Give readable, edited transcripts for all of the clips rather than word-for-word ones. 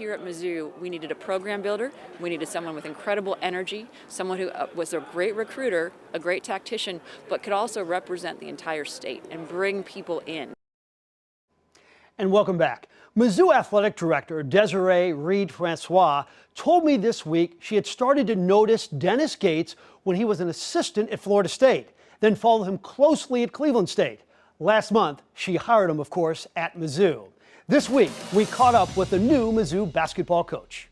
here at Mizzou, we needed a program builder, we needed someone with incredible energy, someone who was a great recruiter, a great tactician, but could also represent the entire state and bring people in. And welcome back. Mizzou Athletic Director Desiree Reed-Francois told me this week she had started to notice Dennis Gates when he was an assistant at Florida State, then followed him closely at Cleveland State. Last month, she hired him, of course, at Mizzou. This week, we caught up with the new Mizzou basketball coach.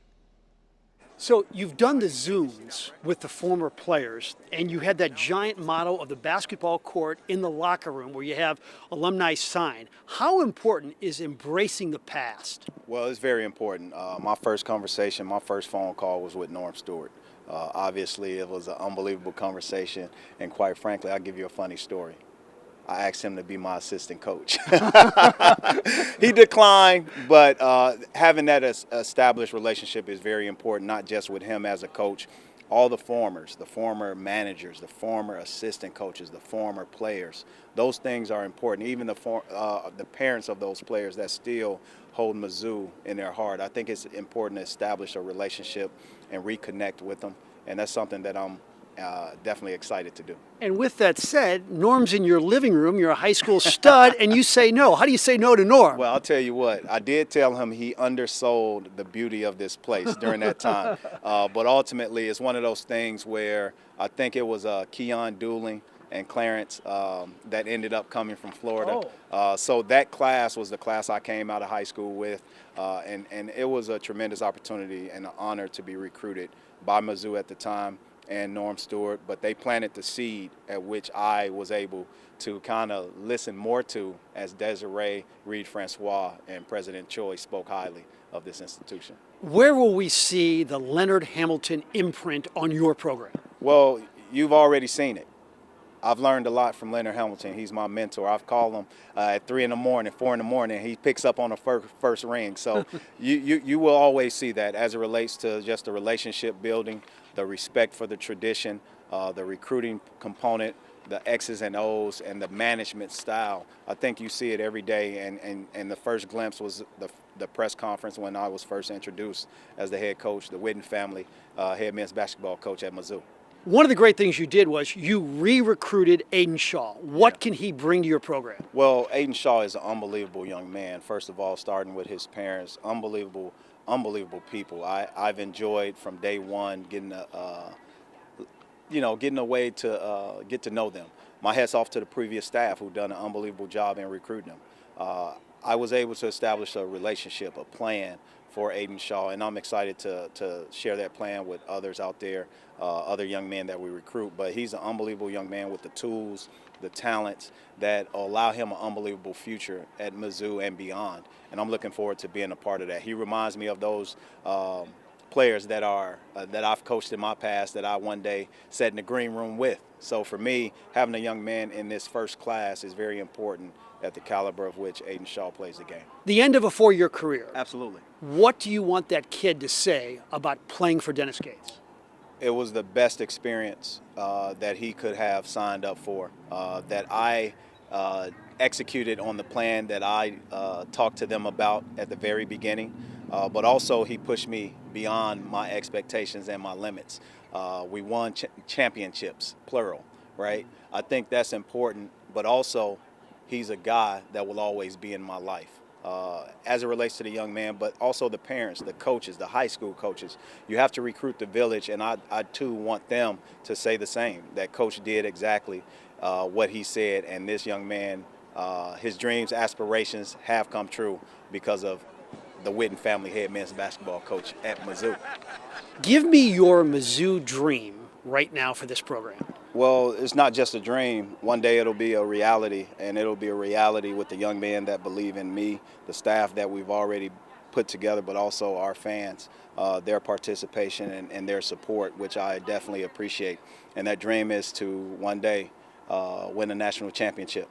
So you've done the Zooms with the former players, and you had that giant motto of the basketball court in the locker room where you have alumni sign. How important is embracing the past? Well, it's very important. My first conversation, my first phone call was with Norm Stewart. Obviously, it was an unbelievable conversation, and quite frankly, I'll give you a funny story. I asked him to be my assistant coach. He declined, but having that established relationship is very important, not just with him as a coach. All the formers, the former managers, the former assistant coaches, the former players, those things are important. Even the parents of those players that still hold Mizzou in their heart. I think it's important to establish a relationship and reconnect with them, and that's something that I'm definitely excited to do. And with that said, Norm's in your living room, you're a high school stud, and you say no. How do you say no to Norm? Well, I'll tell you what, I did tell him he undersold the beauty of this place during that time. But ultimately, it's one of those things where I think it was Keon Dooling and Clarence that ended up coming from Florida. So that class was the class I came out of high school with, and it was a tremendous opportunity and an honor to be recruited by Mizzou at the time and Norm Stewart, but they planted the seed at which I was able to kind of listen more to as Desiree Reed-Francois and President Choi spoke highly of this institution. Where will we see the Leonard Hamilton imprint on your program? Well, you've already seen it. I've learned a lot from Leonard Hamilton. He's my mentor. I've called him at 3 in the morning, 4 in the morning. He picks up on the first ring. So you will always see that as it relates to just the relationship building, the respect for the tradition, the recruiting component, the X's and O's, and the management style. I think you see it every day, and the first glimpse was the press conference when I was first introduced as the head coach, the Whitten family head men's basketball coach at Mizzou. One of the great things you did was you re-recruited Aiden Shaw. What can he bring to your program? Well, Aiden Shaw is an unbelievable young man. First of all, starting with his parents, unbelievable people. I've enjoyed from day one getting a way to get to know them. My hat's off to the previous staff who've done an unbelievable job in recruiting them. I was able to establish a relationship, a plan for Aiden Shaw, and I'm excited to share that plan with others out there, other young men that we recruit. But he's an unbelievable young man with the tools, the talents that allow him an unbelievable future at Mizzou and beyond. And I'm looking forward to being a part of that. He reminds me of those players that I've coached in my past that I one day sat in the green room with. So for me, having a young man in this first class is very important at the caliber of which Aiden Shaw plays the game. The end of a 4-year career. Absolutely. What do you want that kid to say about playing for Dennis Gates? It was the best experience that he could have signed up for, that I executed on the plan that I talked to them about at the very beginning, but also he pushed me beyond my expectations and my limits. We won championships, plural, right? I think that's important, but also he's a guy that will always be in my life. As it relates to the young man, but also the parents, the coaches, the high school coaches. You have to recruit the village, and I too want them to say the same, that Coach did exactly what he said, and this young man, his dreams, aspirations have come true because of the Whitten family head men's basketball coach at Mizzou. Give me your Mizzou dream right now for this program. Well, it's not just a dream. One day it'll be a reality, and it'll be a reality with the young men that believe in me, the staff that we've already put together, but also our fans, their participation and their support, which I definitely appreciate. And that dream is to one day win a national championship.